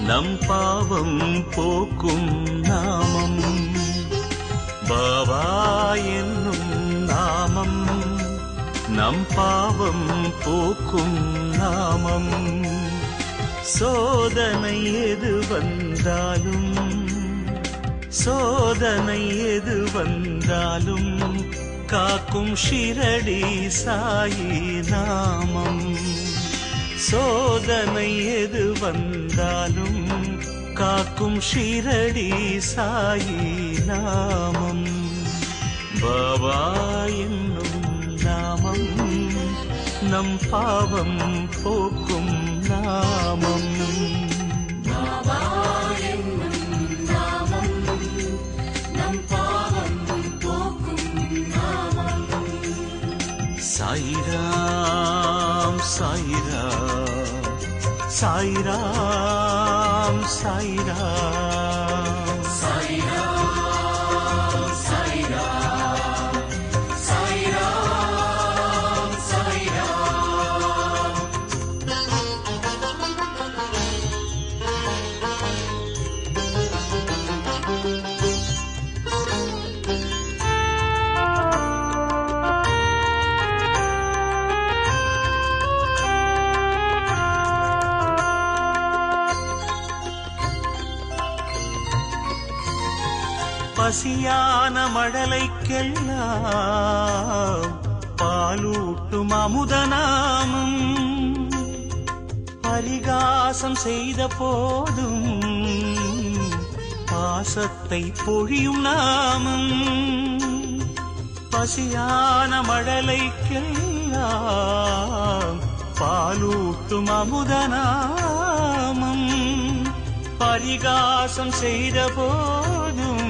நம் பாவம் போக்கும் நாமம். பாபா என்னும் நாமம் நம் பாவம் போக்கும் நாமம். சோதனை எது வந்தாலும் சோதனை எது வந்தாலும் காக்கும் ஷிரடி சாயி நாமம். சோதனை எது வந்தாலும் காக்கும் ஷிரடி சாயி நாமம். பாபா என்னும் நாமம் நம் பாவம் போக்கும் நாமம். பாபா என்னும் நாமம் நம் பாவம் போக்கும் நாமம். சாயிராம் சாயிராம் சாயிராம் சாயிராம் சாயிராம் சாயிராம் சாயிராம் சாயிராம். பசியான மழலைக்கெல்லாம் பாலூட்டும் அமுதநாமம். பரிகாசம் செய்த போதும் பாசத்தை பொழியும் நாமம். பசியான மழலைக்கெல்லாம் பாலூட்டும் அமுதநாமம். பரிகாசம் செய்த போதும்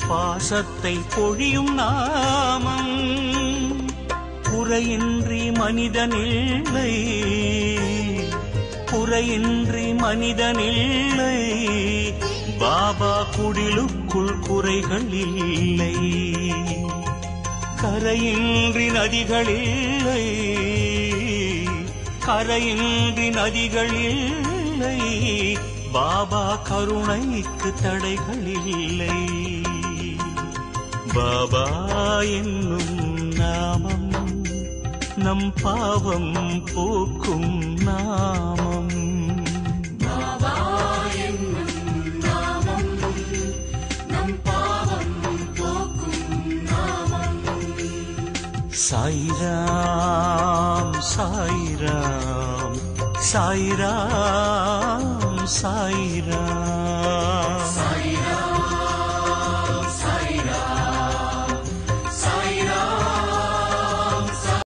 பாசத்தை பொழியும் நாமம். குறையின்றி மனிதனில்லை குறையின்றி மனிதனில்லை. பாபா குடிலுக்குள் குறைகள் இல்லை. கரையின்றி நதிகளில்லை கரையின்றி நதிகளில்லை. பாபா கருணைக்கு தடைகள் இல்லை. பாபா என்னும் நாமம் நம் பாவம் போக்கும் நாமம். பாபா என்னும் நாமம் நம் பாவம் போக்கும் நாமம். சாயிராம் சாயிராம் சாயிராம் சாயிராம்.